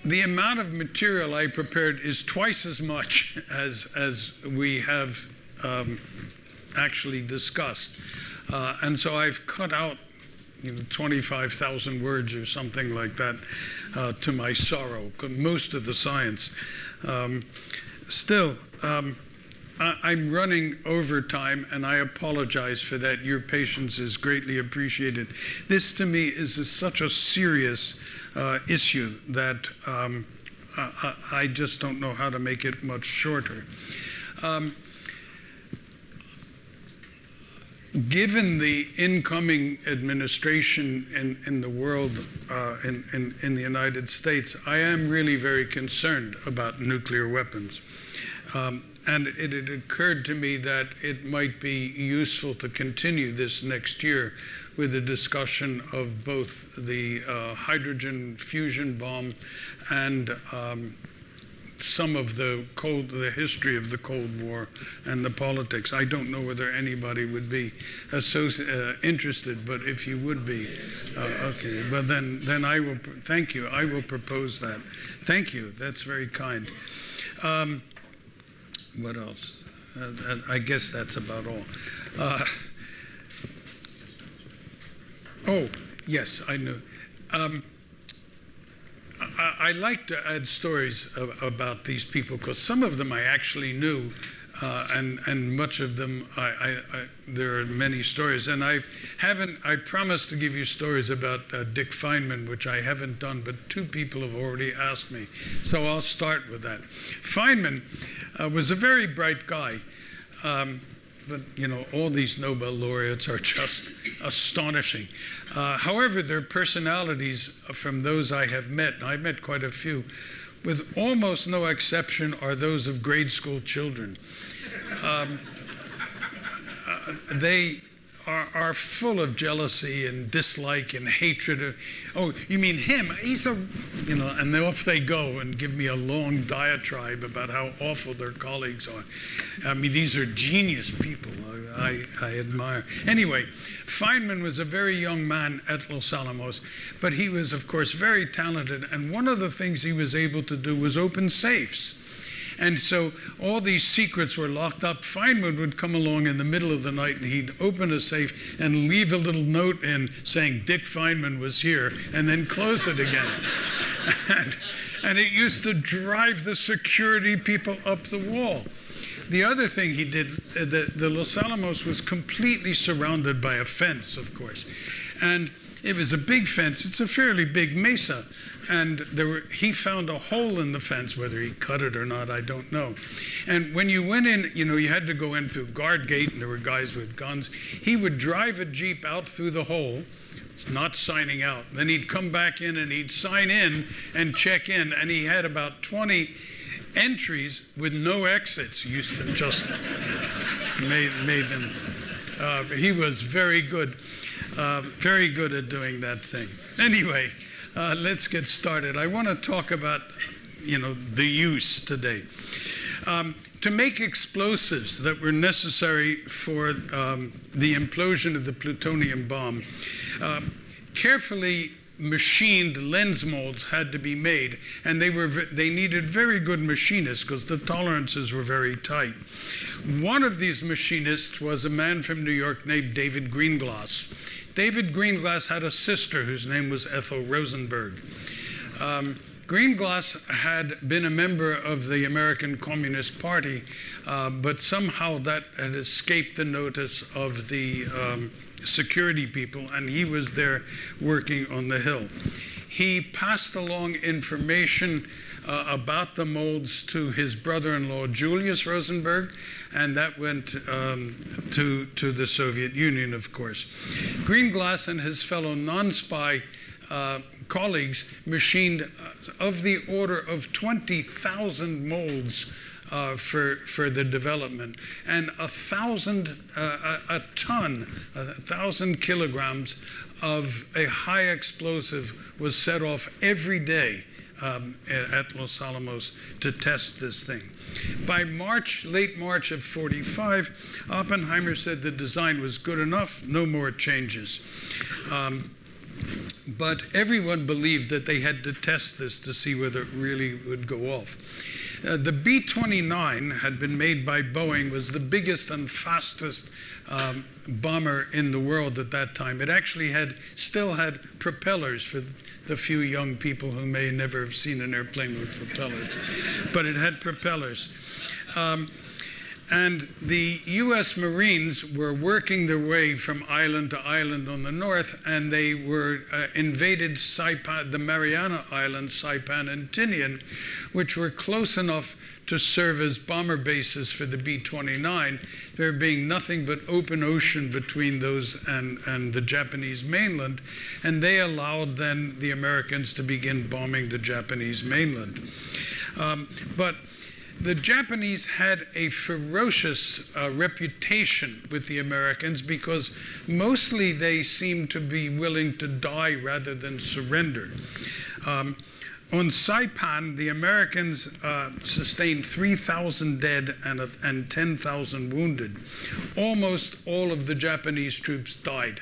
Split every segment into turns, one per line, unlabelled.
The amount of material I prepared is twice as much as we have actually discussed. And so I've cut out 25,000 words or something like that to my sorrow, most of the science. Still, I'm running over time, and I apologize for that. Your patience is greatly appreciated. This, to me, is such a serious issue that I just don't know how to make it much shorter. Given the incoming administration in the world, in the United States, I am really very concerned about nuclear weapons. And it had occurred to me that it might be useful to continue this next year with a discussion of both the hydrogen fusion bomb and some of the history of the Cold War and the politics. I don't know whether anybody would be interested, but if you would be, okay. Well, then I will. Thank you. I will propose that. Thank you. That's very kind. What else? I guess that's about all. Oh, yes, I know. I like to add stories about these people because some of them I actually knew, and much of them there are many stories. And I promised to give you stories about Dick Feynman, which I haven't done, but two people have already asked me, so I'll start with that. Feynman was a very bright guy, but all these Nobel laureates are just astonishing. However, their personalities, from those I have met, and I've met quite a few, with almost no exception, are those of grade school children. They are full of jealousy and dislike and hatred. Oh, you mean him? He's a, and then off they go and give me a long diatribe about how awful their colleagues are. I mean, these are genius people I admire. Anyway, Feynman was a very young man at Los Alamos, but he was, of course, very talented. And one of the things he was able to do was open safes. And so all these secrets were locked up. Feynman would come along in the middle of the night and he'd open a safe and leave a little note in saying Dick Feynman was here and then close it again. and it used to drive the security people up the wall. The other thing he did, the Los Alamos was completely surrounded by a fence, of course. And it was a big fence. It's a fairly big mesa. And he found a hole in the fence. Whether he cut it or not, I don't know. And when you went in, you had to go in through guard gate, and there were guys with guns. He would drive a Jeep out through the hole, not signing out. Then he'd come back in, and he'd sign in and check in. And he had about 20 entries with no exits. He used to just made them. He was very good at doing that thing. Anyway. Let's get started. I want to talk about, the use today. To make explosives that were necessary for the implosion of the plutonium bomb, carefully machined lens molds had to be made, and they needed very good machinists because the tolerances were very tight. One of these machinists was a man from New York named David Greenglass. David Greenglass had a sister whose name was Ethel Rosenberg. Greenglass had been a member of the American Communist Party, but somehow that had escaped the notice of the security people, and he was there working on the Hill. He passed along information about the molds to his brother-in-law, Julius Rosenberg, and that went to the Soviet Union, of course. Greenglass and his fellow non-spy colleagues machined of the order of 20,000 molds for the development, and 1,000 kilograms of a high explosive was set off every day at Los Alamos to test this thing. By late March of '45, Oppenheimer said the design was good enough, no more changes. But everyone believed that they had to test this to see whether it really would go off. The B-29 had been made by Boeing, was the biggest and fastest bomber in the world at that time. It actually still had propellers for the few young people who may never have seen an airplane with propellers. But it had propellers. And the US Marines were working their way from island to island on the north, and they were invaded Saipan, the Mariana Islands, Saipan and Tinian, which were close enough to serve as bomber bases for the B-29, there being nothing but open ocean between those and the Japanese mainland, and they allowed then the Americans to begin bombing the Japanese mainland. But the Japanese had a ferocious reputation with the Americans because mostly they seemed to be willing to die rather than surrender. On Saipan, the Americans sustained 3,000 dead and 10,000 wounded. Almost all of the Japanese troops died.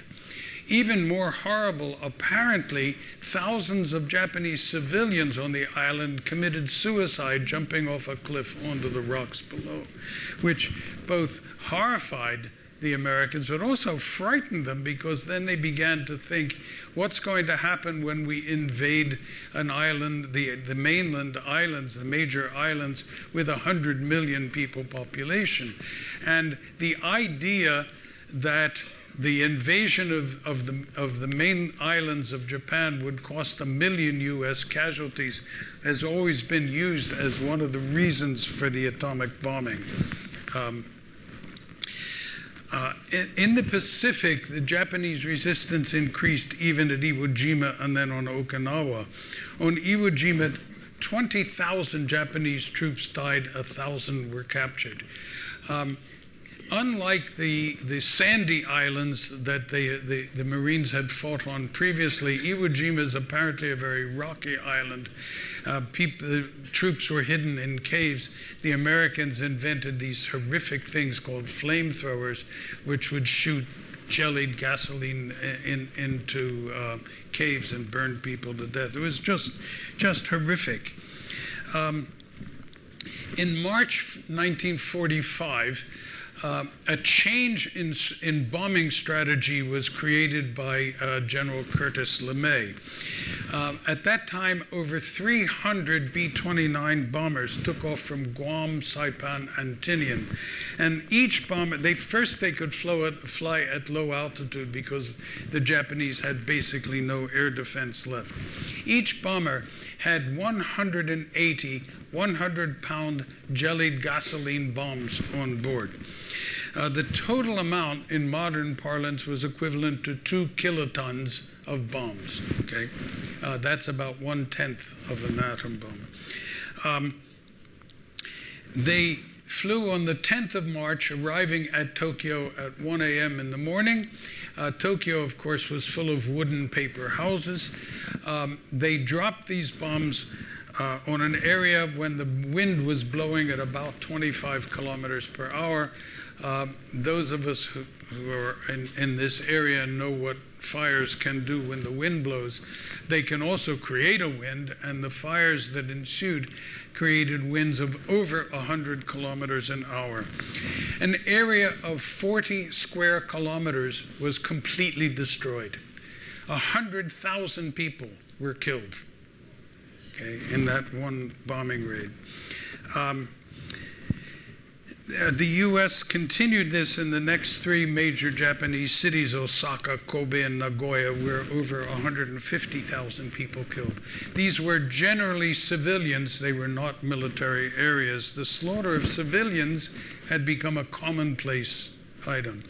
Even more horrible, apparently, thousands of Japanese civilians on the island committed suicide jumping off a cliff onto the rocks below, which both horrified the Americans, but also frightened them, because then they began to think, what's going to happen when we invade an island, the mainland islands, the major islands, with 100 million people population? And the idea that the invasion of the main islands of Japan would cost 1 million US casualties has always been used as one of the reasons for the atomic bombing. In the Pacific, the Japanese resistance increased even at Iwo Jima and then on Okinawa. On Iwo Jima, 20,000 Japanese troops died, 1,000 were captured. Unlike the sandy islands that the Marines had fought on previously, Iwo Jima is apparently a very rocky island. The troops were hidden in caves. The Americans invented these horrific things called flamethrowers, which would shoot jellied gasoline into caves and burn people to death. It was just horrific. In March 1945, a change in bombing strategy was created by General Curtis LeMay. At that time, over 300 B-29 bombers took off from Guam, Saipan, and Tinian. And each bomber, they could fly at low altitude because the Japanese had basically no air defense left. Each bomber had 180 100-pound jellied gasoline bombs on board. The total amount in modern parlance was equivalent to 2 kilotons of bombs. Okay, that's about 1/10 of an atom bomb. They flew on the 10th of March, arriving at Tokyo at 1 a.m. in the morning. Tokyo, of course, was full of wooden paper houses. They dropped these bombs on an area when the wind was blowing at about 25 kilometers per hour. Those of us who are in this area know what fires can do when the wind blows. They can also create a wind, and the fires that ensued created winds of over 100 kilometers an hour. An area of 40 square kilometers was completely destroyed. 100,000 people were killed, okay, in that one bombing raid. The U.S. continued this in the next 3 major Japanese cities, Osaka, Kobe, and Nagoya, where over 150,000 people killed. These were generally civilians. They were not military areas. The slaughter of civilians had become a commonplace item.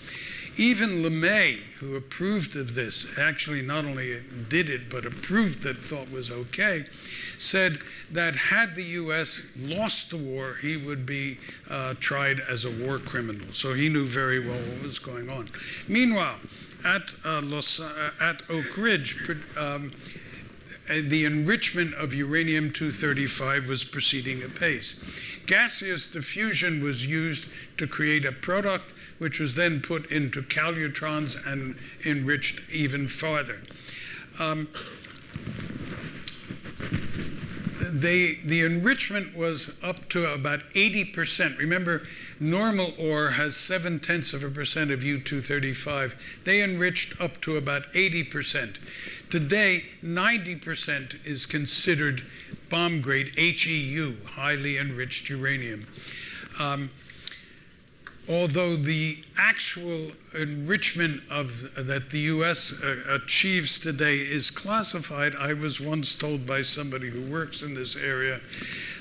Even LeMay, who approved of this, actually not only did it, but approved it, thought was okay, said that had the U.S. lost the war, he would be tried as a war criminal. So he knew very well what was going on. Meanwhile, at Oak Ridge, the enrichment of uranium-235 was proceeding apace. Gaseous diffusion was used to create a product which was then put into calutrons and enriched even further. The enrichment was up to about 80%. Remember, normal ore has 0.7% of U-235. They enriched up to about 80%. Today, 90% is considered bomb-grade HEU, highly enriched uranium. Although the actual enrichment that the U.S. achieves today is classified, I was once told by somebody who works in this area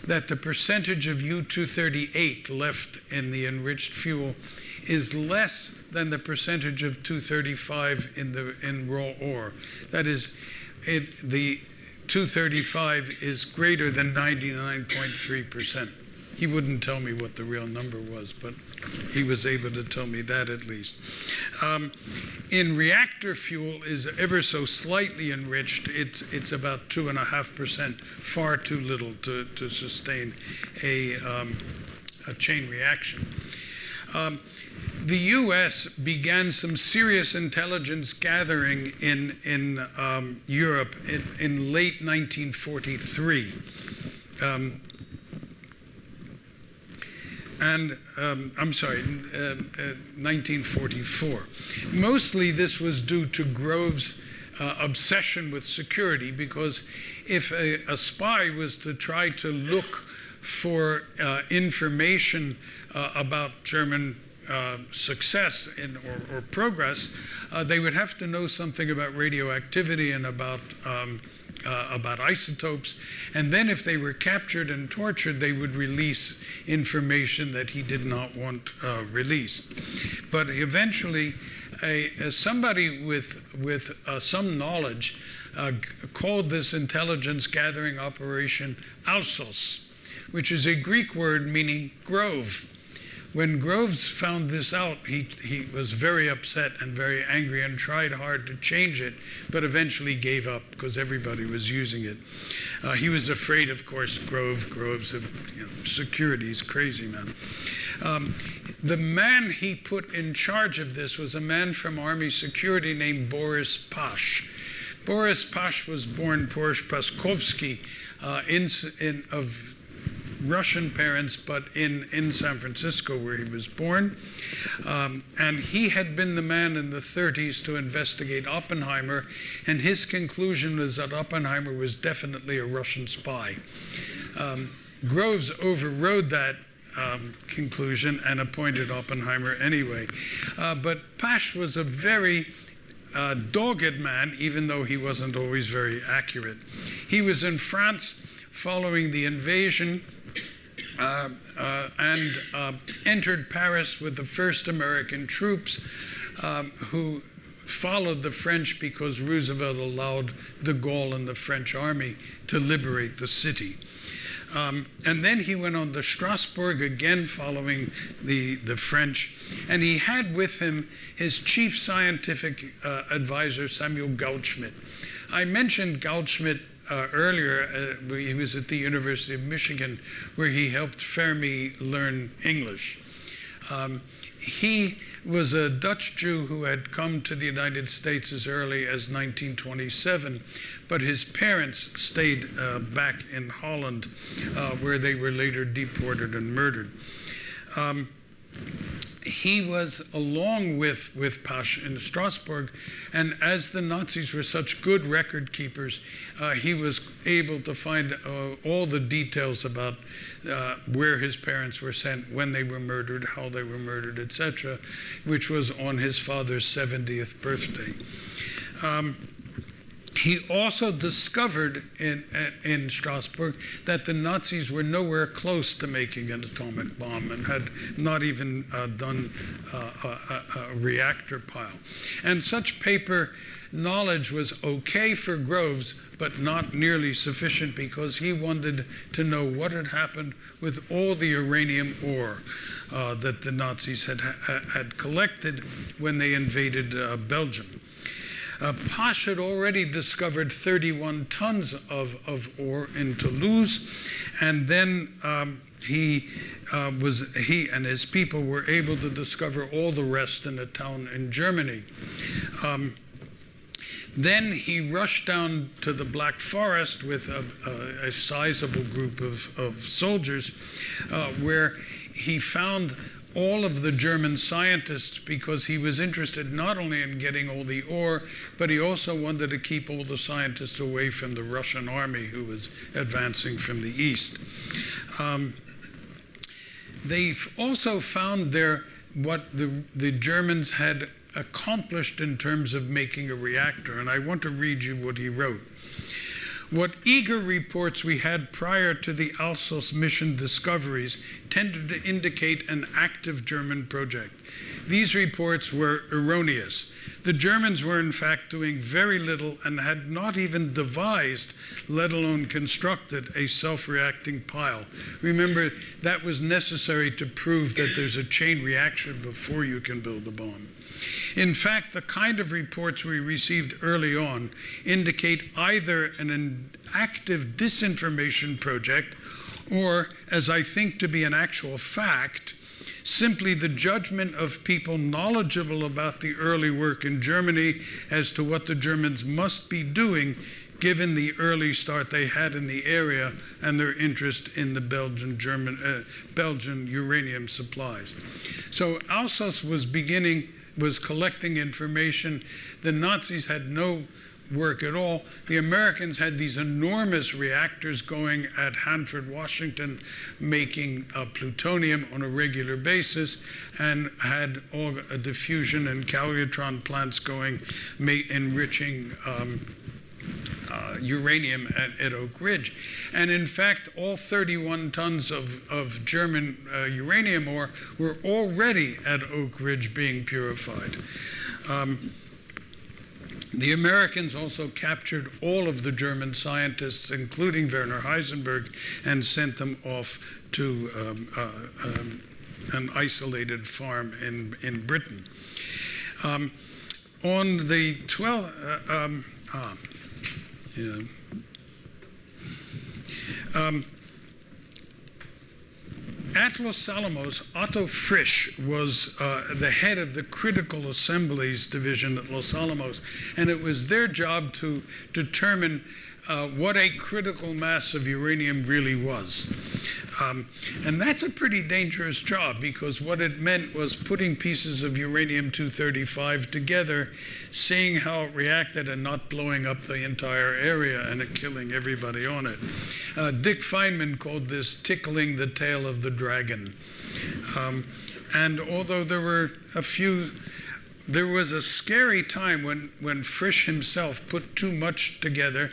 that the percentage of U-238 left in the enriched fuel is less than the percentage of 235 in raw ore. That is, the 235 is greater than 99.3%. He wouldn't tell me what the real number was, but he was able to tell me that at least. In reactor fuel is ever so slightly enriched. It's about 2.5%, far too little to sustain a chain reaction. The U.S. began some serious intelligence gathering in Europe in late 1943. 1944. Mostly this was due to Grove's obsession with security, because if a spy was to try to look for information about German success or progress, they would have to know something about radioactivity and about isotopes, and then if they were captured and tortured, they would release information that he did not want released. But eventually, somebody with some knowledge called this intelligence gathering operation Alsos, which is a Greek word meaning grove. When Groves found this out, he was very upset and very angry and tried hard to change it, but eventually gave up because everybody was using it. He was afraid, of course, Groves of security. He's crazy, man. The man he put in charge of this was a man from Army security named Boris Pash. Boris Pash was born Boris Paskovsky of Russian parents, but in San Francisco, where he was born. And he had been the man in the 30s to investigate Oppenheimer, and his conclusion was that Oppenheimer was definitely a Russian spy. Groves overrode that conclusion and appointed Oppenheimer anyway. But Pash was a very dogged man, even though he wasn't always very accurate. He was in France following the invasion, and entered Paris with the first American troops who followed the French because Roosevelt allowed de Gaulle and the French army to liberate the city. And then he went on to Strasbourg, again following the French, and he had with him his chief scientific advisor, Samuel Goldschmidt. I mentioned Goldschmidt earlier. He was at the University of Michigan, where he helped Fermi learn English. He was a Dutch Jew who had come to the United States as early as 1927, but his parents stayed back in Holland, where they were later deported and murdered. He was along with Pash in Strasbourg, and as the Nazis were such good record keepers, he was able to find all the details about where his parents were sent, when they were murdered, how they were murdered, etc., which was on his father's 70th birthday. He also discovered in Strasbourg that the Nazis were nowhere close to making an atomic bomb and had not even done a reactor pile. And such paper knowledge was okay for Groves, but not nearly sufficient, because he wanted to know what had happened with all the uranium ore that the Nazis had collected when they invaded Belgium. Pash had already discovered 31 tons of ore in Toulouse, and then he and his people were able to discover all the rest in a town in Germany. Then he rushed down to the Black Forest with a sizable group of soldiers, where he found all of the German scientists, because he was interested not only in getting all the ore, but he also wanted to keep all the scientists away from the Russian army who was advancing from the east. They've also found what the Germans had accomplished in terms of making a reactor, and I want to read you what he wrote. What eager reports we had prior to the Alsos mission discoveries tended to indicate an active German project. These reports were erroneous. The Germans were in fact doing very little and had not even devised, let alone constructed, a self-reacting pile. Remember, that was necessary to prove that there's a chain reaction before you can build a bomb. In fact, the kind of reports we received early on indicate either an active disinformation project or, as I think to be an actual fact, simply the judgment of people knowledgeable about the early work in Germany as to what the Germans must be doing given the early start they had in the area and their interest in the Belgian uranium supplies. So Alsos was collecting information. The Nazis had no work at all. The Americans had these enormous reactors going at Hanford, Washington, making plutonium on a regular basis, and had all diffusion and calutron plants going, enriching uranium at Oak Ridge. And in fact, all 31 tons of German uranium ore were already at Oak Ridge being purified. The Americans also captured all of the German scientists, including Werner Heisenberg, and sent them off to an isolated farm in Britain. On the 12th, at Los Alamos, Otto Frisch was the head of the Critical Assemblies Division at Los Alamos, and it was their job to determine what a critical mass of uranium really was. And that's a pretty dangerous job, because what it meant was putting pieces of uranium-235 together, seeing how it reacted, and not blowing up the entire area and killing everybody on it. Dick Feynman called this tickling the tail of the dragon. And although there was a scary time when Frisch himself put too much together,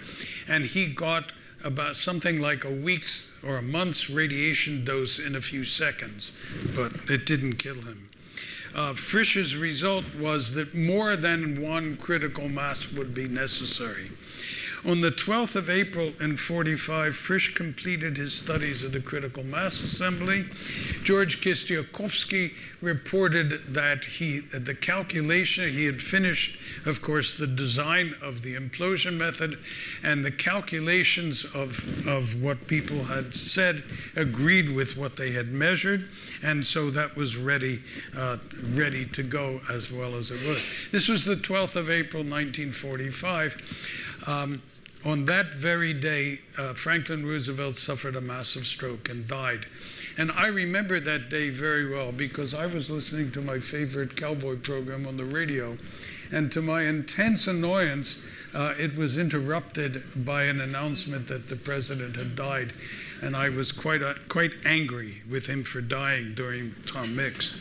and he got about something like a week's or a month's radiation dose in a few seconds, but it didn't kill him. Frisch's result was that more than one critical mass would be necessary. On the 12th of April in 1945, Frisch completed his studies of the critical mass assembly. George Kistiakowsky reported that the calculation, he had finished, of course, the design of the implosion method, and the calculations of what people had said agreed with what they had measured, and so that was ready to go as well as it was. This was the 12th of April, 1945. On that very day, Franklin Roosevelt suffered a massive stroke and died. And I remember that day very well, because I was listening to my favorite cowboy program on the radio, and to my intense annoyance, it was interrupted by an announcement that the president had died, and I was quite angry with him for dying during Tom Mix.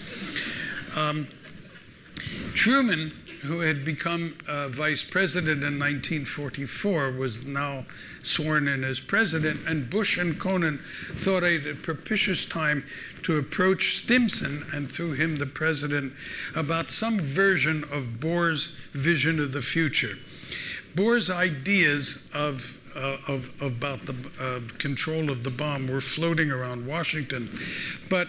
Truman, who had become vice president in 1944, was now sworn in as president, and Bush and Conan thought it a propitious time to approach Stimson, and through him the president, about some version of Bohr's vision of the future. Bohr's ideas about the control of the bomb were floating around Washington, but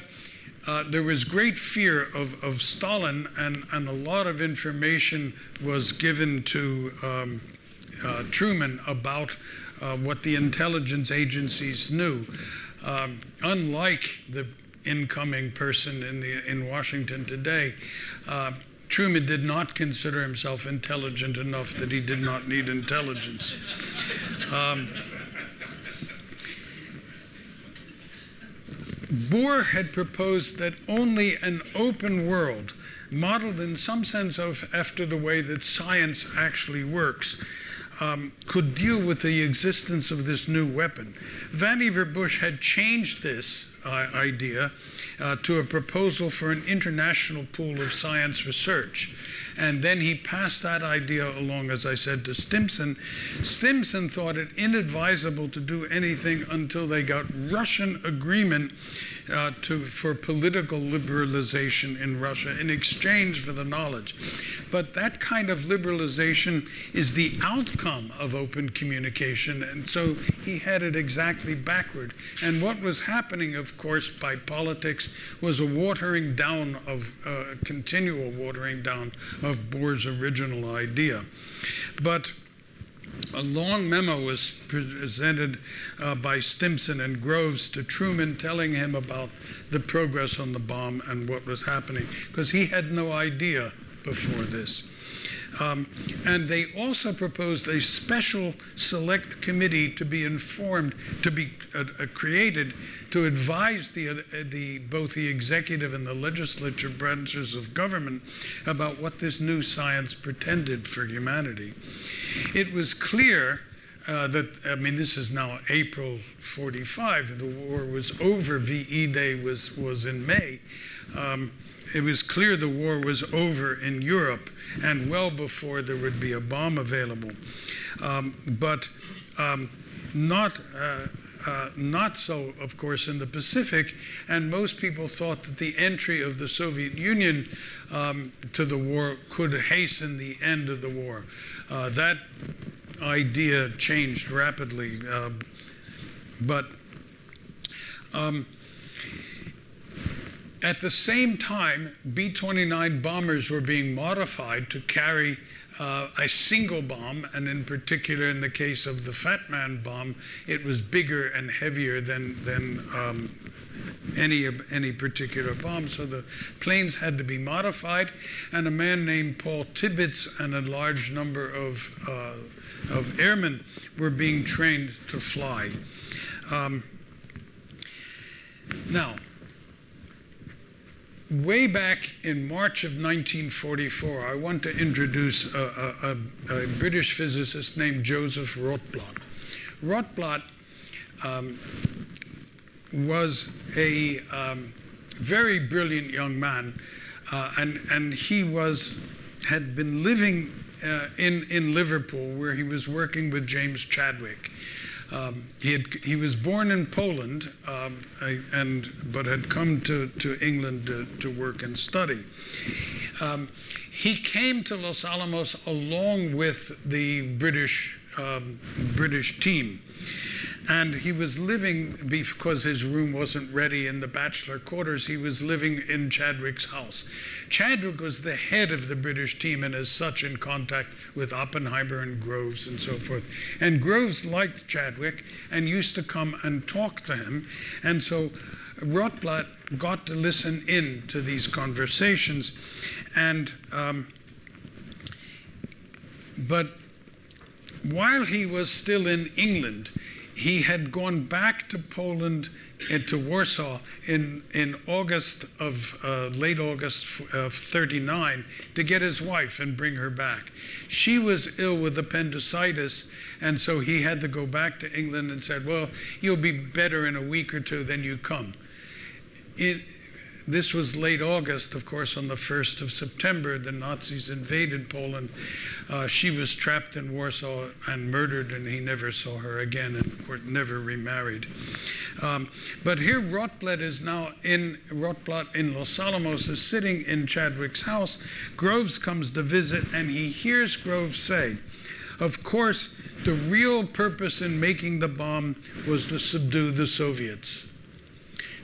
there was great fear of Stalin, and a lot of information was given to Truman about what the intelligence agencies knew. Unlike the incoming person in Washington today, Truman did not consider himself intelligent enough that he did not need intelligence. Bohr had proposed that only an open world, modeled in some sense after the way that science actually works, could deal with the existence of this new weapon. Vannevar Bush had changed this idea to a proposal for an international pool of science research. And then he passed that idea along, as I said, to Stimson. Stimson thought it inadvisable to do anything until they got Russian agreement for political liberalization in Russia in exchange for the knowledge. But that kind of liberalization is the outcome of open communication, and so he had it exactly backward. And what was happening, of course, by politics was a watering down of, continual watering down of Bohr's original idea. But a long memo was presented by Stimson and Groves to Truman, telling him about the progress on the bomb and what was happening, because he had no idea before this. And they also proposed a special select committee to be informed, to be created to advise both the executive and the legislature branches of government about what this new science pretended for humanity. It was clear that, I mean, this is now April 45, the war was over, VE Day was in May. It was clear the war was over in Europe and well before there would be a bomb available. But not so, of course, in the Pacific, and most people thought that the entry of the Soviet Union to the war could hasten the end of the war. That idea changed rapidly, at the same time, B-29 bombers were being modified to carry a single bomb, and in particular, in the case of the Fat Man bomb, it was bigger and heavier than any particular bomb. So the planes had to be modified, and a man named Paul Tibbets and a large number of airmen were being trained to fly. Now, way back in March of 1944, I want to introduce a British physicist named Joseph Rotblat. Rotblat was a very brilliant young man, and he had been living in Liverpool, where he was working with James Chadwick. He was born in Poland, but had come to England to work and study. He came to Los Alamos along with the British team. And he was living, because his room wasn't ready in the bachelor quarters, he was living in Chadwick's house. Chadwick was the head of the British team and as such in contact with Oppenheimer and Groves and so forth. And Groves liked Chadwick and used to come and talk to him. And so Rotblat got to listen in to these conversations. And but while he was still in England, he had gone back to Poland, to Warsaw, in August of, late August of 39, to get his wife and bring her back. She was ill with appendicitis, and so he had to go back to England and said, well, you'll be better in a week or two, then you come. This was late August, of course. On the 1st of September, the Nazis invaded Poland. She was trapped in Warsaw and murdered, and he never saw her again, and of course never remarried. But here Rotblat is now Rotblat in Los Alamos is sitting in Chadwick's house. Groves comes to visit, and he hears Groves say, of course, the real purpose in making the bomb was to subdue the Soviets.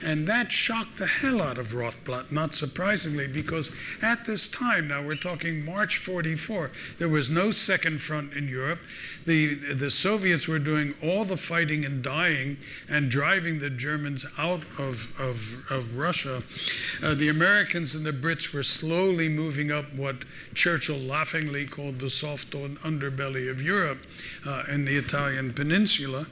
And that shocked the hell out of Rothblatt, not surprisingly, because at this time, now we're talking March 44, there was no second front in Europe. The Soviets were doing all the fighting and dying and driving the Germans out of Russia. The Americans and the Brits were slowly moving up what Churchill laughingly called the soft underbelly of Europe in the Italian peninsula.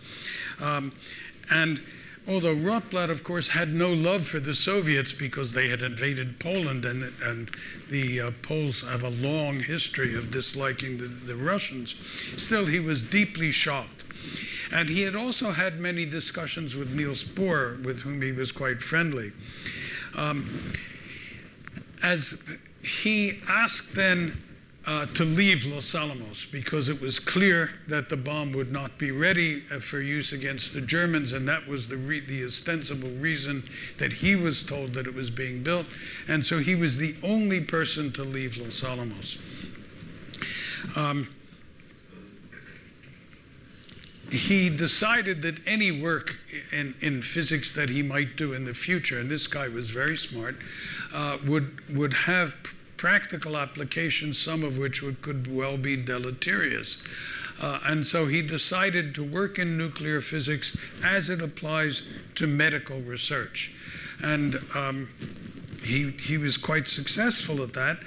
And although Rothblatt, of course, had no love for the Soviets because they had invaded Poland, and the Poles have a long history of disliking the Russians, still he was deeply shocked. And he had also had many discussions with Niels Bohr, with whom he was quite friendly. As he asked then to leave Los Alamos because it was clear that the bomb would not be ready for use against the Germans, and that was the ostensible reason that he was told that it was being built. And so he was the only person to leave Los Alamos. He decided that any work in physics that he might do in the future, and this guy was very smart, would have practical applications, some of which could well be deleterious. And so he decided to work in nuclear physics as it applies to medical research. And he was quite successful at that.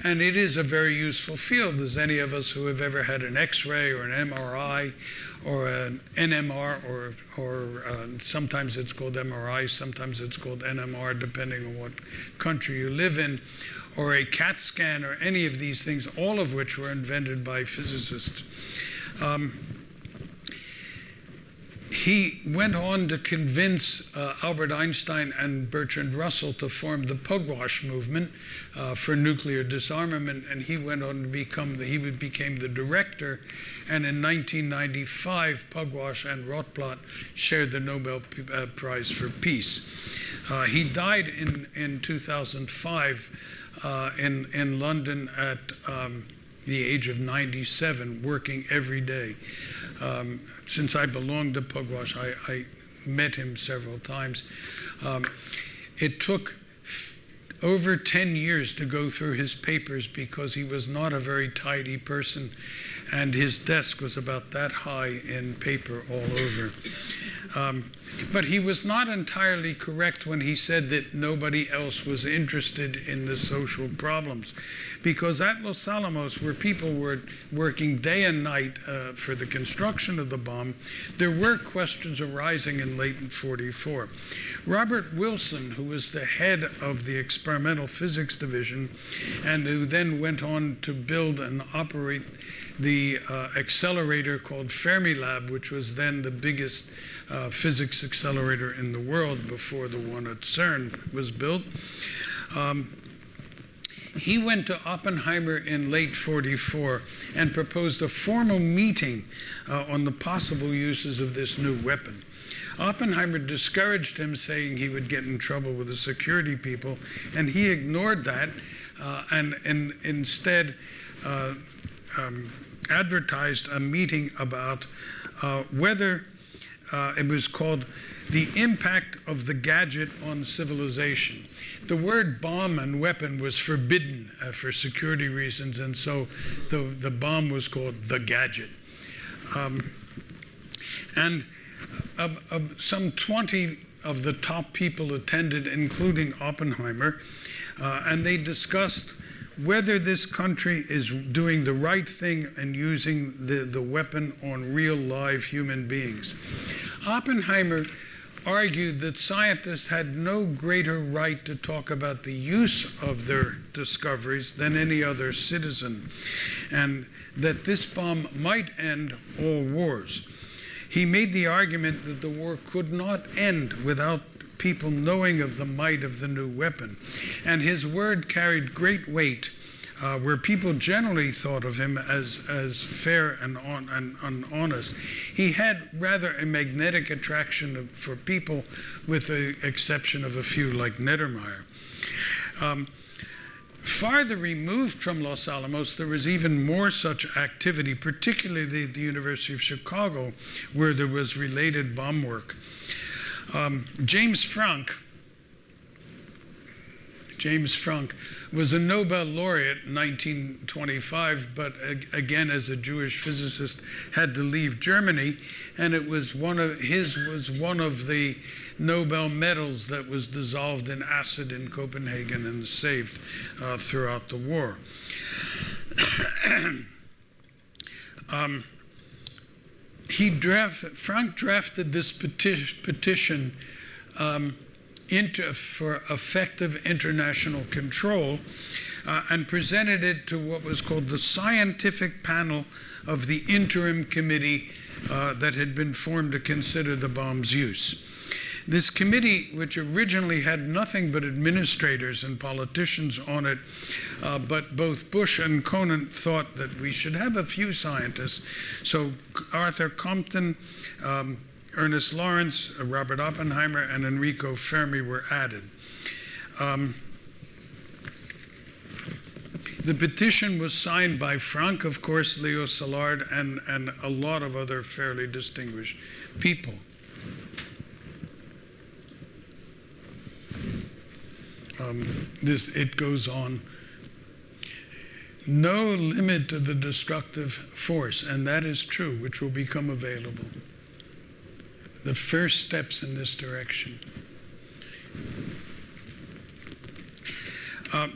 And it is a very useful field. As any of us who have ever had an X-ray or an MRI or an NMR, or sometimes it's called MRI, sometimes it's called NMR, depending on what country you live in, or a CAT scan, or any of these things, all of which were invented by physicists. He went on to convince Albert Einstein and Bertrand Russell to form the Pugwash movement for nuclear disarmament, and he went on to became the director. And in 1995, Pugwash and Rothblatt shared the Nobel Prize for Peace. He died in 2005 in London at the age of 97, working every day. Since I belonged to Pugwash, I met him several times. It took over 10 years to go through his papers because he was not a very tidy person, and his desk was about that high in paper all over. But he was not entirely correct when he said that nobody else was interested in the social problems, because at Los Alamos, where people were working day and night for the construction of the bomb, there were questions arising in late 44. Robert Wilson, who was the head of the experimental physics division and who then went on to build and operate the accelerator called Fermilab, which was then the biggest physics accelerator in the world before the one at CERN was built. He went to Oppenheimer in late 44 and proposed a formal meeting on the possible uses of this new weapon. Oppenheimer discouraged him, saying he would get in trouble with the security people, and he ignored that and instead advertised a meeting about whether it was called The Impact of the Gadget on Civilization. The word bomb and weapon was forbidden for security reasons, and so the bomb was called the gadget. And some 20 of the top people attended, including Oppenheimer, and they discussed whether this country is doing the right thing and using the weapon on real live human beings. Oppenheimer argued that scientists had no greater right to talk about the use of their discoveries than any other citizen, and that this bomb might end all wars. He made the argument that the war could not end without people knowing of the might of the new weapon. And his word carried great weight, where people generally thought of him as fair and honest. He had rather a magnetic attraction for people, with the exception of a few like Nettermeyer. Farther removed from Los Alamos, there was even more such activity, particularly at the University of Chicago, where there was related bomb work. James Franck, James Franck, was a Nobel laureate in 1925, but again, as a Jewish physicist, had to leave Germany, and it was one of the Nobel medals that was dissolved in acid in Copenhagen and saved throughout the war. Franck drafted this petition for effective international control and presented it to what was called the scientific panel of the interim committee that had been formed to consider the bomb's use. This committee, which originally had nothing but administrators and politicians on it, but both Bush and Conant thought that we should have a few scientists. So Arthur Compton, Ernest Lawrence, Robert Oppenheimer, and Enrico Fermi were added. The petition was signed by Franck, of course, Leo Szilard, and a lot of other fairly distinguished people. It goes on. No limit to the destructive force, and that is true, which will become available. The first steps in this direction.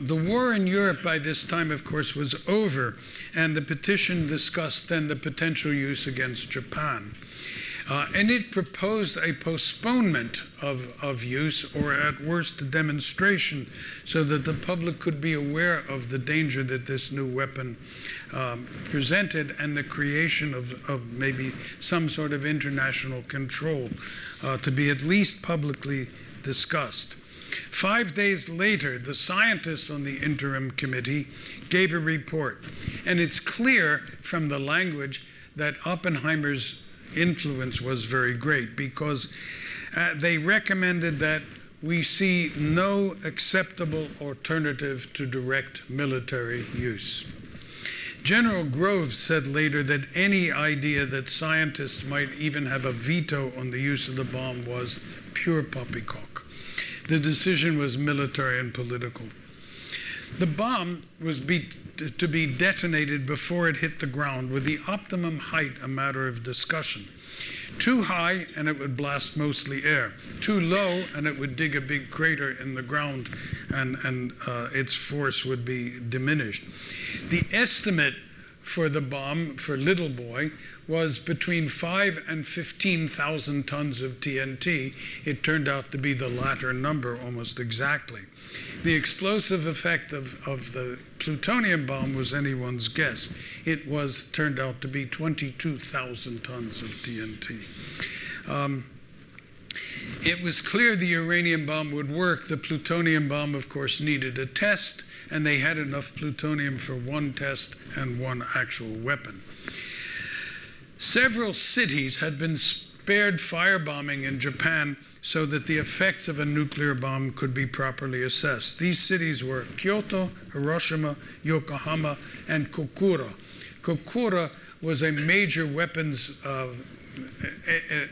The war in Europe by this time, of course, was over, and the petition discussed then the potential use against Japan. And it proposed a postponement of use, or at worst a demonstration, so that the public could be aware of the danger that this new weapon presented, and the creation of maybe some sort of international control to be at least publicly discussed. 5 days later, the scientists on the interim committee gave a report, and it's clear from the language that Oppenheimer's influence was very great, because they recommended that we see no acceptable alternative to direct military use. General Groves said later that any idea that scientists might even have a veto on the use of the bomb was pure poppycock. The decision was military and political. The bomb was to be detonated before it hit the ground, with the optimum height a matter of discussion. Too high, and it would blast mostly air. Too low, and it would dig a big crater in the ground, and its force would be diminished. The estimate for the bomb, for Little Boy, was between 5,000 and 15,000 tons of TNT. It turned out to be the latter number almost exactly. The explosive effect of the plutonium bomb was anyone's guess. It turned out to be 22,000 tons of TNT. It was clear the uranium bomb would work. The plutonium bomb, of course, needed a test, and they had enough plutonium for one test and one actual weapon. Several cities had been spared firebombing in Japan so that the effects of a nuclear bomb could be properly assessed. These cities were Kyoto, Hiroshima, Yokohama, and Kokura. Kokura was a major weapons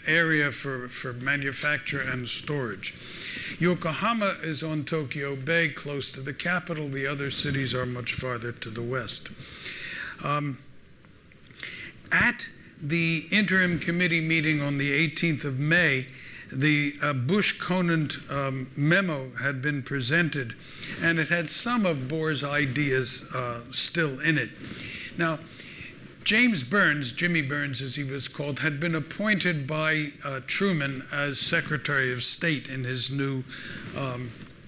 area for manufacture and storage. Yokohama is on Tokyo Bay, close to the capital. The other cities are much farther to the west. At the interim committee meeting on the 18th of May, the Bush-Conant memo had been presented, and it had some of Bohr's ideas still in it. Now, James Burns, Jimmy Burns as he was called, had been appointed by Truman as Secretary of State in his new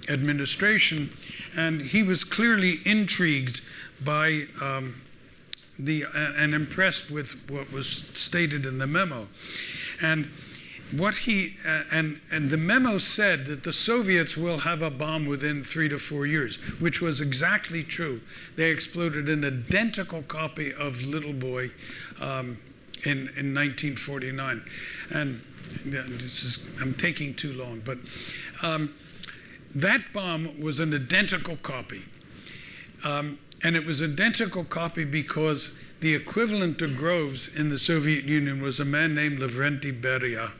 administration, and he was clearly intrigued by and impressed with what was stated in the memo. And what and the memo said that the Soviets will have a bomb within 3 to 4 years, which was exactly true. They exploded an identical copy of Little Boy in 1949. And I'm taking too long, but that bomb was an identical copy. And it was an identical copy because the equivalent to Groves in the Soviet Union was a man named Lavrenti Beria.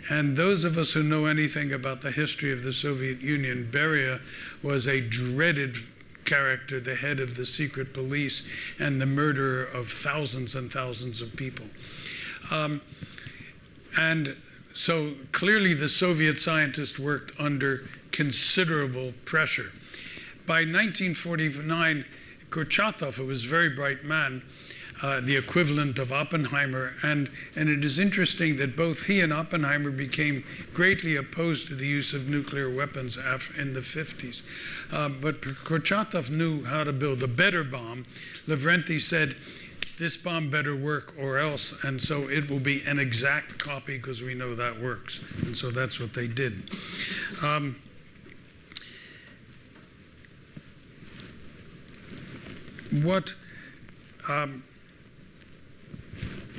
And those of us who know anything about the history of the Soviet Union, Beria was a dreaded character, the head of the secret police and the murderer of thousands and thousands of people. And so clearly the Soviet scientists worked under considerable pressure. By 1949, Kurchatov, who was a very bright man, the equivalent of Oppenheimer, and it is interesting that both he and Oppenheimer became greatly opposed to the use of nuclear weapons in the 50s. But Kurchatov knew how to build a better bomb. Lavrenti said, this bomb better work or else, and so it will be an exact copy because we know that works. And so that's what they did.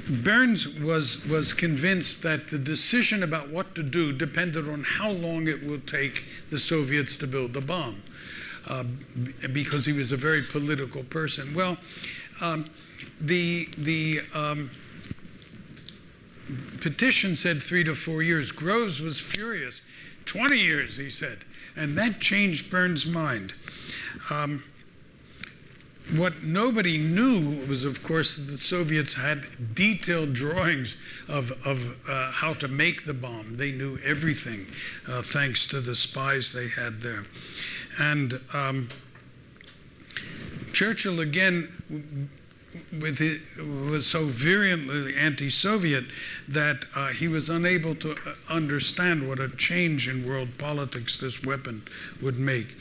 Burns was convinced that the decision about what to do depended on how long it would take the Soviets to build the bomb, because he was a very political person. Well, the petition said 3 to 4 years. Groves was furious. 20 years, he said. And that changed Burns' mind. What nobody knew was, of course, that the Soviets had detailed drawings of how to make the bomb. They knew everything, thanks to the spies they had there. And Churchill, again, was so virulently anti-Soviet that he was unable to understand what a change in world politics this weapon would make.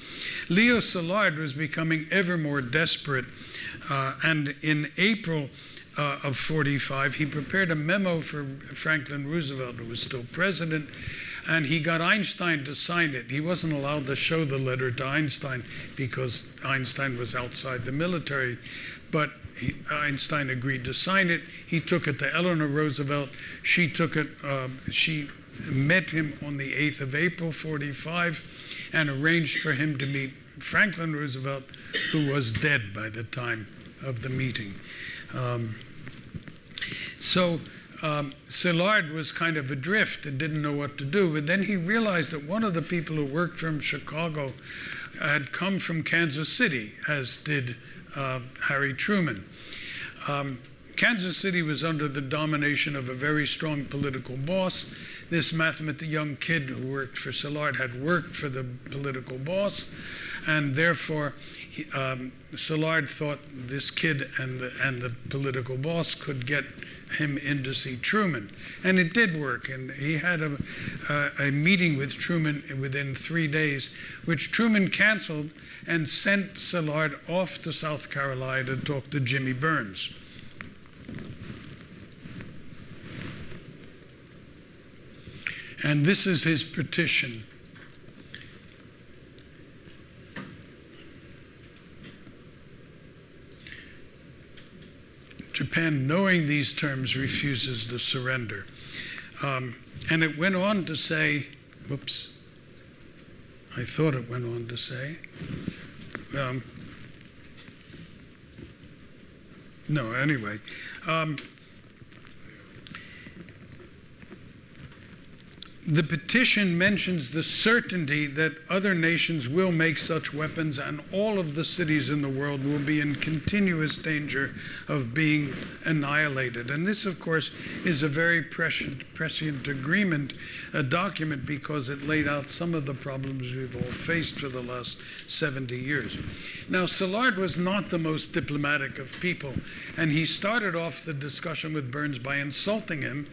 Leo Szilard was becoming ever more desperate, and in April of 45, he prepared a memo for Franklin Roosevelt, who was still president, and he got Einstein to sign it. He wasn't allowed to show the letter to Einstein because Einstein was outside the military, but Einstein agreed to sign it. He took it to Eleanor Roosevelt. She took it, she met him on the 8th of April, 45, and arranged for him to meet Franklin Roosevelt, who was dead by the time of the meeting. Szilard was kind of adrift and didn't know what to do. But then he realized that one of the people who worked for him in Chicago had come from Kansas City, as did Harry Truman. Kansas City was under the domination of a very strong political boss. This young kid who worked for Szilard had worked for the political boss, and therefore Szilard thought this kid and the political boss could get him in to see Truman. And it did work, and he had a meeting with Truman within 3 days, which Truman canceled and sent Szilard off to South Carolina to talk to Jimmy Burns. And this is his petition. Japan, knowing these terms, refuses to surrender. And it went on to say, whoops, I thought it went on to say, no, anyway. The petition mentions the certainty that other nations will make such weapons, and all of the cities in the world will be in continuous danger of being annihilated. And this, of course, is a very prescient agreement, a document, because it laid out some of the problems we've all faced for the last 70 years. Now, Szilard was not the most diplomatic of people, and he started off the discussion with Burns by insulting him,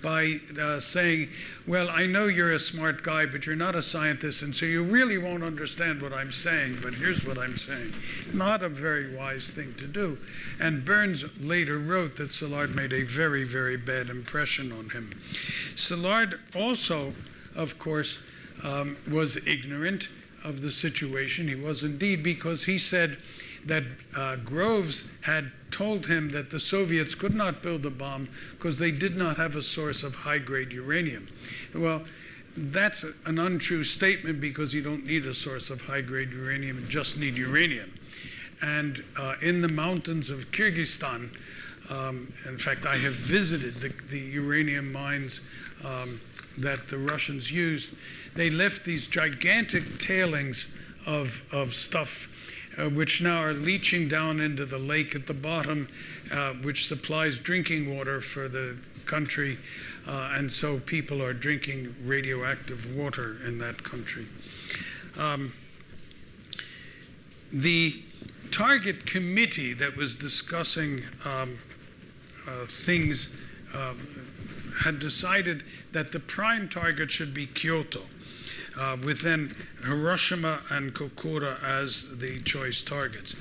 by saying, well, I know you're a smart guy, but you're not a scientist, and so you really won't understand what I'm saying, but here's what I'm saying. Not a very wise thing to do. And Burns later wrote that Szilard made a very, very bad impression on him. Szilard also, of course, was ignorant of the situation. He was indeed, because he said that Groves had told him that the Soviets could not build a bomb because they did not have a source of high-grade uranium. Well, that's an untrue statement, because you don't need a source of high-grade uranium, you just need uranium. And in the mountains of Kyrgyzstan, in fact, I have visited the uranium mines that the Russians used, they left these gigantic tailings of stuff which now are leaching down into the lake at the bottom, which supplies drinking water for the country. And so people are drinking radioactive water in that country. The target committee that was discussing things had decided that the prime target should be Kyoto, with then Hiroshima and Kokura as the choice targets.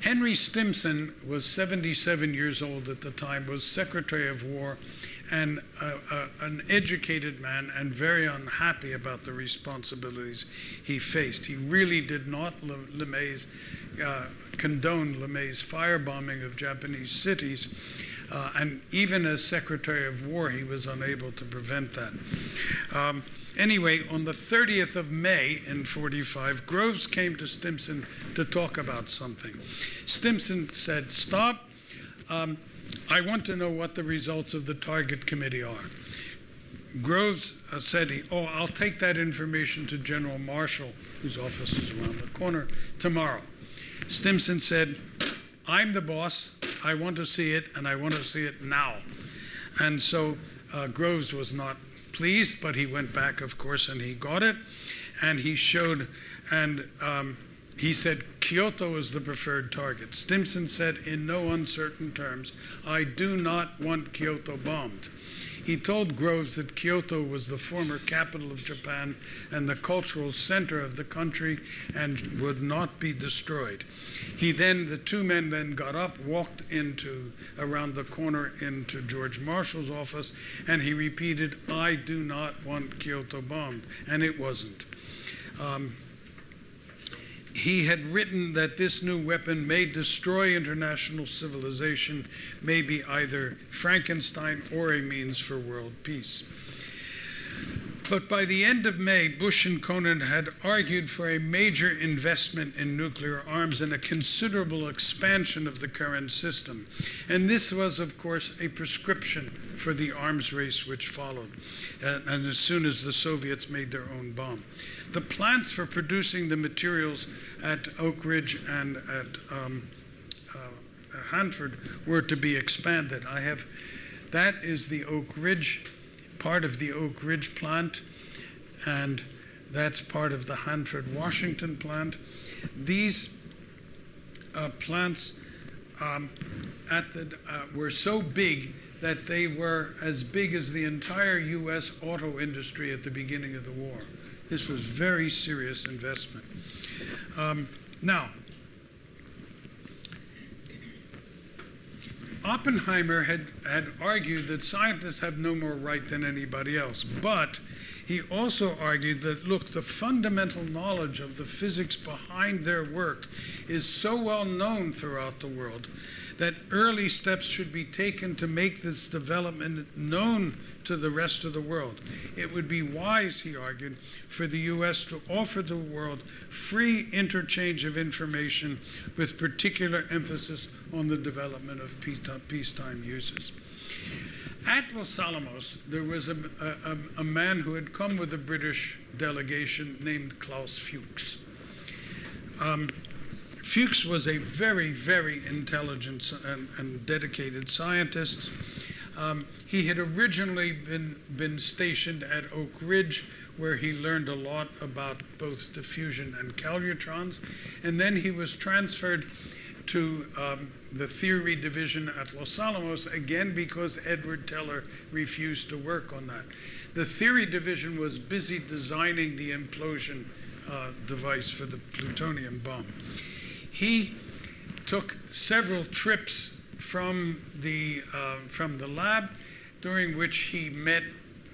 Henry Stimson was 77 years old at the time, was Secretary of War, and an educated man and very unhappy about the responsibilities he faced. He really did not condone LeMay's firebombing of Japanese cities, and even as Secretary of War, he was unable to prevent that. Anyway, on the 30th of May in 45, Groves came to Stimson to talk about something. Stimson said, "Stop. I want to know what the results of the target committee are." Groves said, I'll take that information to General Marshall, whose office is around the corner, tomorrow. Stimson said, "I'm the boss. I want to see it, and I want to see it now." And so Groves was not pleased, but he went back, of course, and he got it. And he showed, and he said Kyoto is the preferred target. Stimson said in no uncertain terms, "I do not want Kyoto bombed." He told Groves that Kyoto was the former capital of Japan and the cultural center of the country and would not be destroyed. The two men then got up, walked around the corner into George Marshall's office, and he repeated, "I do not want Kyoto bombed," and it wasn't. He had written that this new weapon may destroy international civilization, may be either Frankenstein or a means for world peace. But by the end of May, Bush and Conant had argued for a major investment in nuclear arms and a considerable expansion of the current system. And this was, of course, a prescription for the arms race which followed, and as soon as the Soviets made their own bomb. The plants for producing the materials at Oak Ridge and at Hanford were to be expanded. That is the Oak Ridge, part of the Oak Ridge plant, and that's part of the Hanford, Washington plant. These plants were so big that they were as big as the entire U.S. auto industry at the beginning of the war. This was very serious investment. Now, Oppenheimer had argued that scientists have no more right than anybody else, but he also argued that, look, the fundamental knowledge of the physics behind their work is so well known throughout the world that early steps should be taken to make this development known to the rest of the world. It would be wise, he argued, for the U.S. to offer the world free interchange of information with particular emphasis on the development of peacetime uses. At Los Alamos, there was a man who had come with a British delegation named Klaus Fuchs. Fuchs was a very, very intelligent and dedicated scientist. He had originally been stationed at Oak Ridge, where he learned a lot about both diffusion and calutrons, and then he was transferred to the theory division at Los Alamos, again because Edward Teller refused to work on that. The theory division was busy designing the implosion device for the plutonium bomb. He took several trips from the lab, during which he met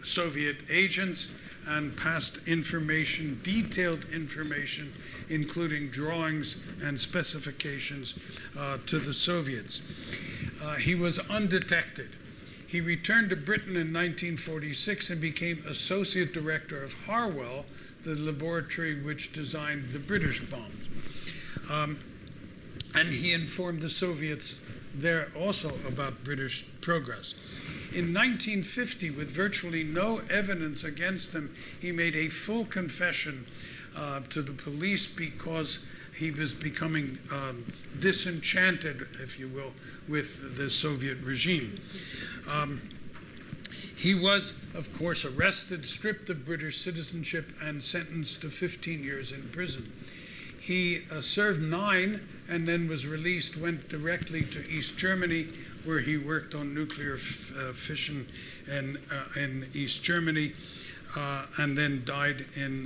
Soviet agents and passed information, detailed information, including drawings and specifications to the Soviets. He was undetected. He returned to Britain in 1946 and became associate director of Harwell, the laboratory which designed the British bombs. And he informed the Soviets there also about British progress. In 1950, with virtually no evidence against him, he made a full confession to the police because he was becoming disenchanted, if you will, with the Soviet regime. He was, of course, arrested, stripped of British citizenship, and sentenced to 15 years in prison. He served 9 and then was released, went directly to East Germany, where he worked on nuclear fission in East Germany, and then died in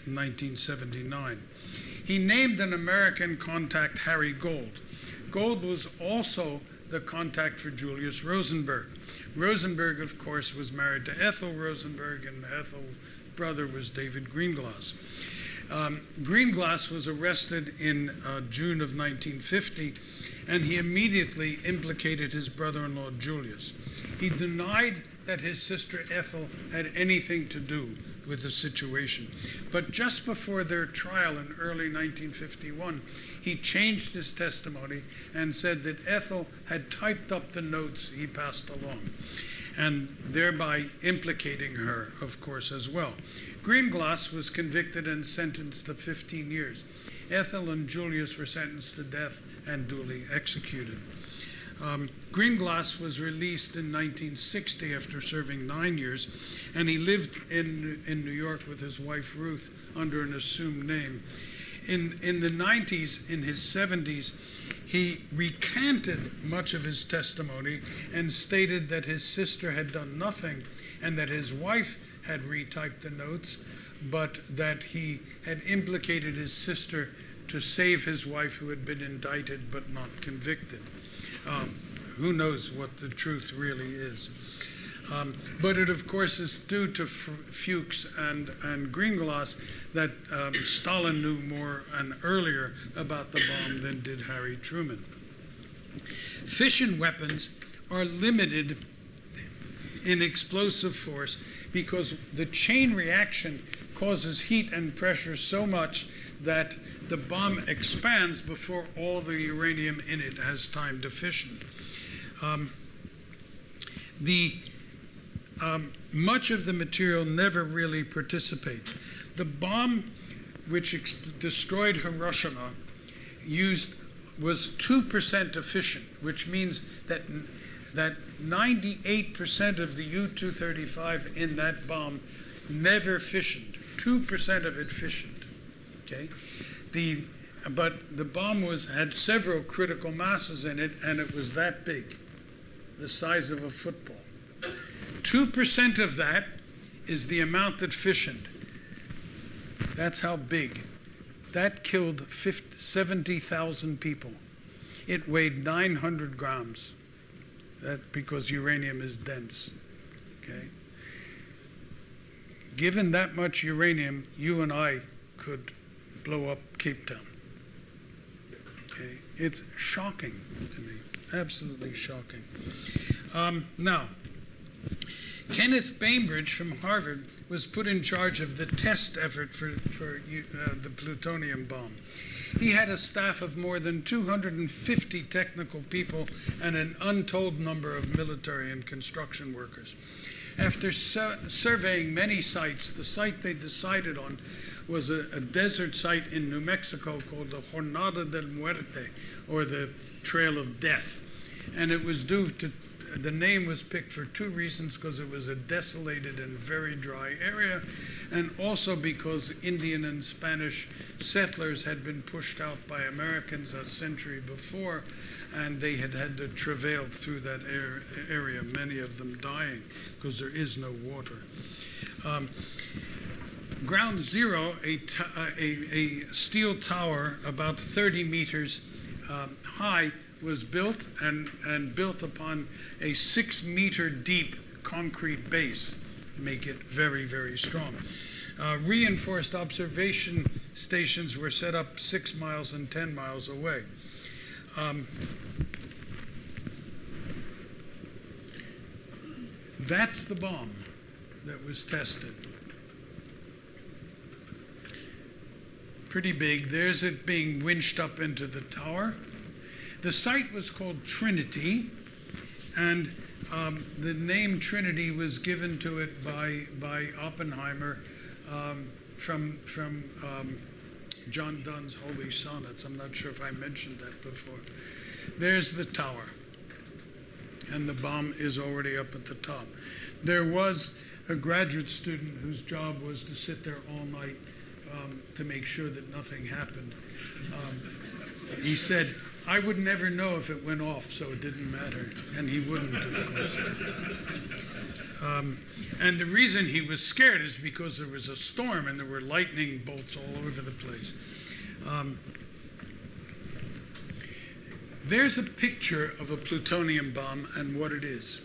1979. He named an American contact, Harry Gold. Gold was also the contact for Julius Rosenberg. Rosenberg, of course, was married to Ethel Rosenberg, and Ethel's brother was David Greenglass. Greenglass was arrested in June of 1950, and he immediately implicated his brother-in-law Julius. He denied that his sister Ethel had anything to do with the situation. But just before their trial in early 1951, he changed his testimony and said that Ethel had typed up the notes he passed along, and thereby implicating her, of course, as well. Greenglass was convicted and sentenced to 15 years. Ethel and Julius were sentenced to death and duly executed. Greenglass was released in 1960 after serving 9 years, and he lived in New York with his wife Ruth under an assumed name. In the 90s, in his 70s, he recanted much of his testimony and stated that his sister had done nothing and that his wife had retyped the notes, but that he had implicated his sister to save his wife, who had been indicted but not convicted. Who knows what the truth really is. But it, of course, is due to Fuchs and Greenglass that Stalin knew more and earlier about the bomb than did Harry Truman. Fission weapons are limited in explosive force because the chain reaction causes heat and pressure so much that the bomb expands before all the uranium in it has time to fission. Much of the material never really participates. The bomb which destroyed Hiroshima was 2% efficient, which means that 98% of the U-235 in that bomb never fissioned. 2% of it fissioned. Okay, but the bomb had several critical masses in it, and it was that big, the size of a football. 2% of that is the amount that fissioned. That's how big. That killed 70,000 people. It weighed 900 grams. Because uranium is dense. Okay. Given that much uranium, you and I could blow up Cape Town. Okay. It's shocking to me. Absolutely shocking. Now, Kenneth Bainbridge from Harvard was put in charge of the test effort for the plutonium bomb. He had a staff of more than 250 technical people and an untold number of military and construction workers. After surveying many sites, the site they decided on was a desert site in New Mexico called the Jornada del Muerte, or the Trail of Death. And it was the name was picked for 2 reasons: because it was a desolated and very dry area, and also because Indian and Spanish settlers had been pushed out by Americans a century before, and they had had to travail through that area, many of them dying because there is no water. Ground Zero, a steel tower about 30 meters high, was built and built upon a 6-meter deep concrete base to make it very, very strong. Reinforced observation stations were set up 6 miles and 10 miles away. That's the bomb that was tested. Pretty big. There's it being winched up into the tower. The site was called Trinity, and The name Trinity was given to it by Oppenheimer from John Donne's Holy Sonnets. I'm not sure if I mentioned that before. There's the tower, and the bomb is already up at the top. There was a graduate student whose job was to sit there all night to make sure that nothing happened. He said, I would never know if it went off, so it didn't matter. And he wouldn't, of course. And the reason he was scared is because there was a storm and there were lightning bolts all over the place. There's a picture of a plutonium bomb and what it is.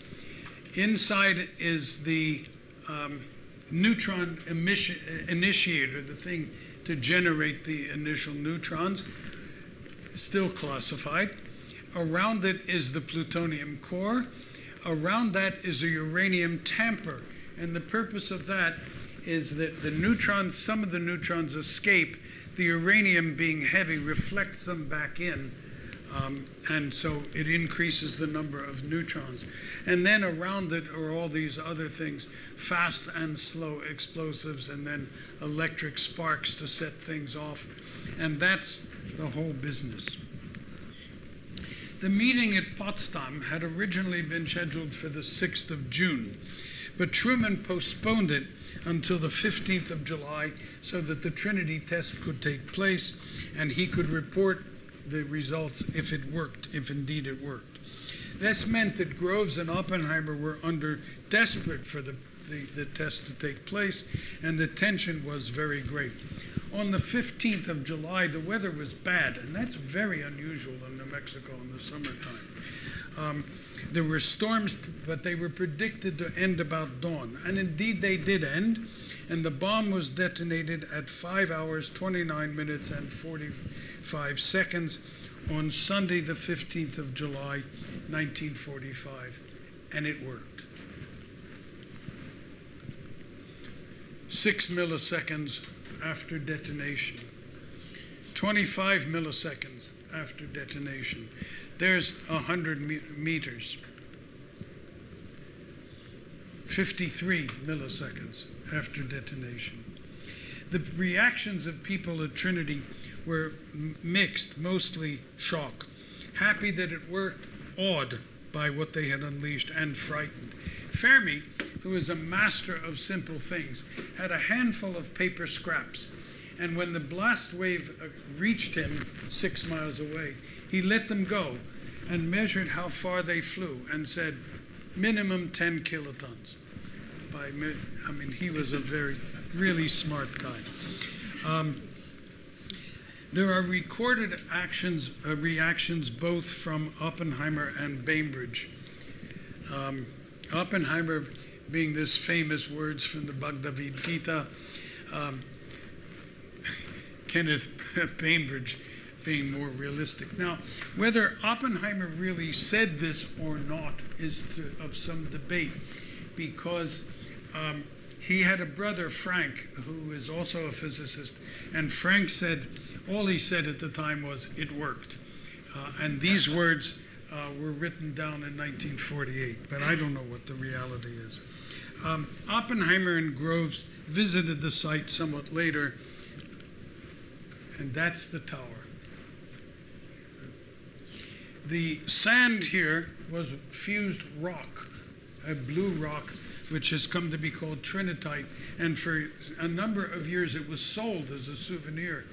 Inside is the neutron initiator, the thing to generate the initial neutrons, still classified. Around it is the plutonium core. Around that is a uranium tamper. And the purpose of that is that the neutrons, some of the neutrons escape. The uranium, being heavy, reflects them back in. And so it increases the number of neutrons. And then around it are all these other things, fast and slow explosives, and then electric sparks to set things off. And that's the whole business. The meeting at Potsdam had originally been scheduled for the 6th of June, but Truman postponed it until the 15th of July so that the Trinity test could take place and he could report the results if it worked, if indeed it worked. This meant that Groves and Oppenheimer were desperate for the test to take place, and the tension was very great. On the 15th of July, the weather was bad, and that's very unusual in New Mexico in the summertime. There were storms, but they were predicted to end about dawn, and indeed they did end, and the bomb was detonated at 5 hours, 29 minutes, and 45 seconds on Sunday, the 15th of July, 1945, and it worked. 6 milliseconds after detonation, 25 milliseconds after detonation. There's 100 meters, 53 milliseconds after detonation. The reactions of people at Trinity were mixed, mostly shock, happy that it worked, awed by what they had unleashed, and frightened. Fermi, who is a master of simple things, had a handful of paper scraps, and when the blast wave reached him 6 miles away, he let them go and measured how far they flew and said, minimum 10 kilotons. I mean, he was a really smart guy. There are recorded reactions both from Oppenheimer and Bainbridge. Oppenheimer being this famous words from the Bhagavad Gita, Kenneth Bainbridge being more realistic. Now, whether Oppenheimer really said this or not is of some debate, because he had a brother, Frank, who is also a physicist, and Frank said, all he said at the time was, it worked. And these words were written down in 1948, but I don't know what the reality is. Oppenheimer and Groves visited the site somewhat later, and that's the tower. The sand here was fused rock, a blue rock, which has come to be called trinitite, and for a number of years it was sold as a souvenir.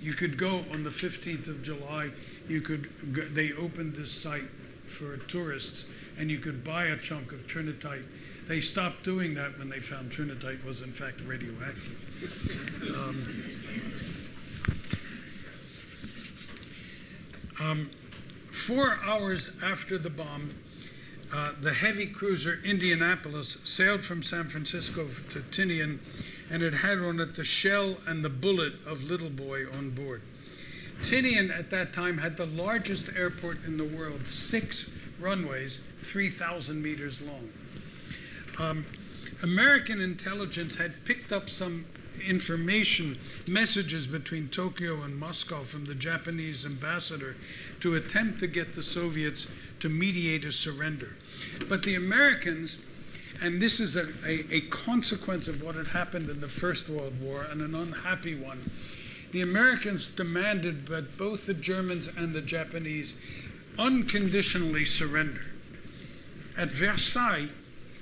You could go on the 15th of July, they opened this site for tourists, and you could buy a chunk of trinitite. They stopped doing that when they found trinitite was in fact radioactive. 4 hours after the bomb, the heavy cruiser Indianapolis sailed from San Francisco to Tinian, and it had on it the shell and the bullet of Little Boy on board. Tinian at that time had the largest airport in the world, 6 runways, 3,000 meters long. American intelligence had picked up some information messages between Tokyo and Moscow from the Japanese ambassador to attempt to get the Soviets to mediate a surrender. But the Americans, and this is a consequence of what had happened in the First World War, and an unhappy one, the Americans demanded that both the Germans and the Japanese unconditionally surrender. At Versailles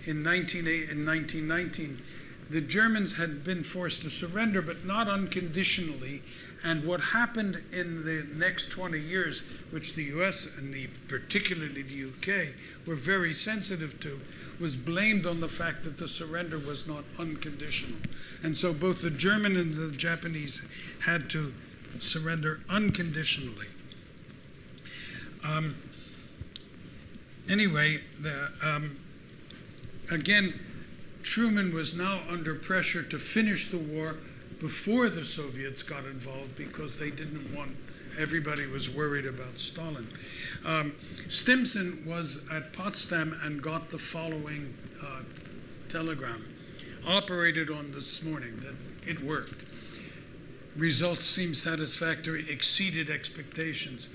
in 1919, the Germans had been forced to surrender, but not unconditionally. And what happened in the next 20 years, which the US and particularly the UK were very sensitive to, was blamed on the fact that the surrender was not unconditional. And so both the German and the Japanese had to surrender unconditionally. Anyway, again, Truman was now under pressure to finish the war before the Soviets got involved, because they didn't want, everybody was worried about Stalin. Stimson was at Potsdam and got the following telegram. Operated on this morning, that it worked. Results seem satisfactory, exceeded expectations.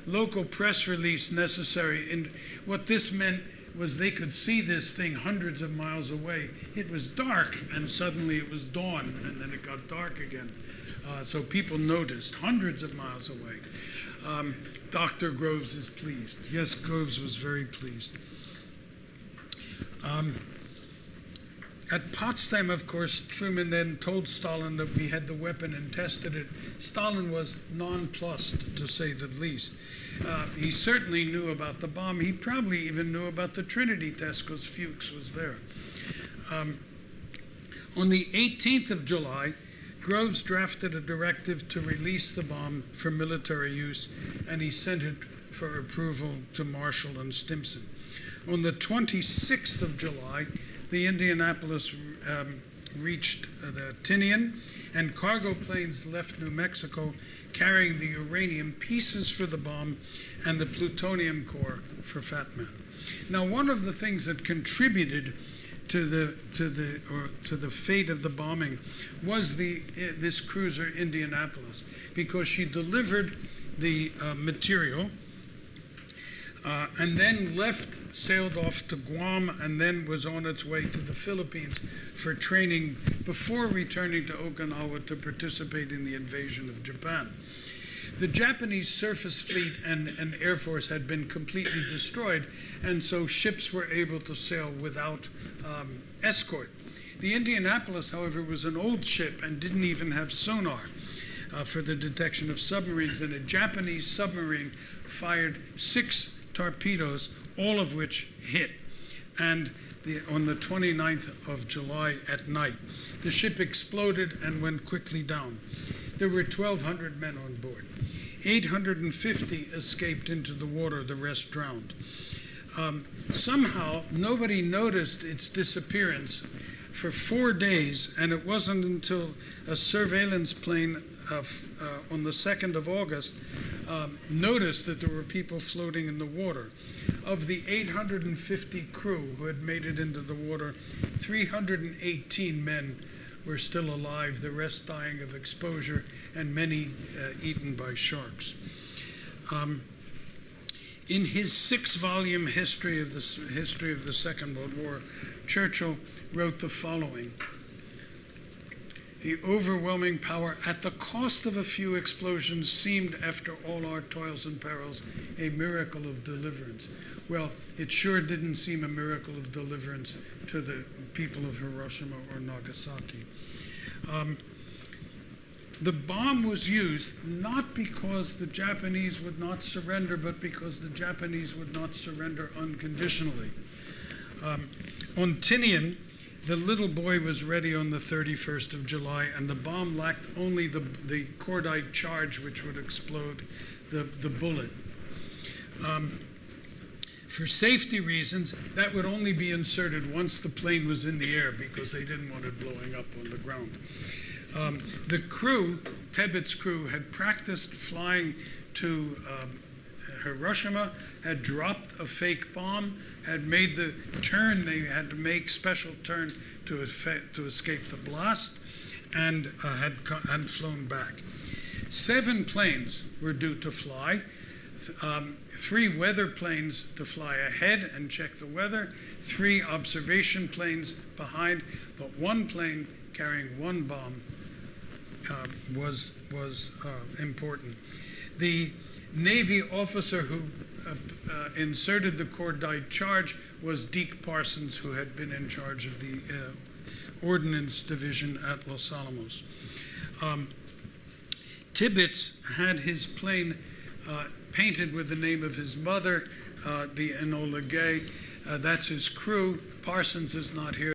Local press release necessary. And what this meant was they could see this thing hundreds of miles away. It was dark, and suddenly it was dawn, and then it got dark again. So people noticed, hundreds of miles away. Dr. Groves is pleased. Yes, Groves was very pleased. At Potsdam, of course, Truman then told Stalin that we had the weapon and tested it. Stalin was nonplussed, to say the least. He certainly knew about the bomb. He probably even knew about the Trinity test, because Fuchs was there. On the 18th of July, Groves drafted a directive to release the bomb for military use, and he sent it for approval to Marshall and Stimson. On the 26th of July, the Indianapolis reached the Tinian, and cargo planes left New Mexico carrying the uranium pieces for the bomb and the plutonium core for Fat Man. Now, one of the things that contributed to the fate of the bombing was this cruiser Indianapolis, because she delivered the material and then sailed off to Guam, and then was on its way to the Philippines for training before returning to Okinawa to participate in the invasion of Japan. The Japanese surface fleet and Air Force had been completely destroyed, and so ships were able to sail without escort. The Indianapolis, however, was an old ship and didn't even have sonar for the detection of submarines, and a Japanese submarine fired 6 torpedoes, all of which hit. And on the 29th of July at night, the ship exploded and went quickly down. There were 1,200 men on board. 850 escaped into the water, the rest drowned. Somehow, nobody noticed its disappearance for 4 days, and it wasn't until a surveillance plane on the 2nd of August noticed that there were people floating in the water. Of the 850 crew who had made it into the water, 318 men were still alive, the rest dying of exposure, and many eaten by sharks. In his 6-volume history of the Second World War, Churchill wrote the following: "The overwhelming power, at the cost of a few explosions, seemed, after all our toils and perils, a miracle of deliverance." Well, it sure didn't seem a miracle of deliverance to the people of Hiroshima or Nagasaki. The bomb was used not because the Japanese would not surrender, but because the Japanese would not surrender unconditionally. On Tinian, the little boy was ready on the 31st of July, and the bomb lacked only the cordite charge which would explode the bullet. For safety reasons, that would only be inserted once the plane was in the air, because they didn't want it blowing up on the ground. The crew, Tebbett's crew, had practiced flying to Hiroshima, had dropped a fake bomb, had made the turn they had to make, special turn to escape the blast, and had flown back. 7 planes were due to fly. 3 weather planes to fly ahead and check the weather, 3 observation planes behind, but 1 plane carrying 1 bomb was important. The Navy officer who inserted the cordite charge was Deke Parsons, who had been in charge of the Ordnance Division at Los Alamos. Tibbets had his plane painted with the name of his mother, the Enola Gay. That's his crew. Parsons is not here.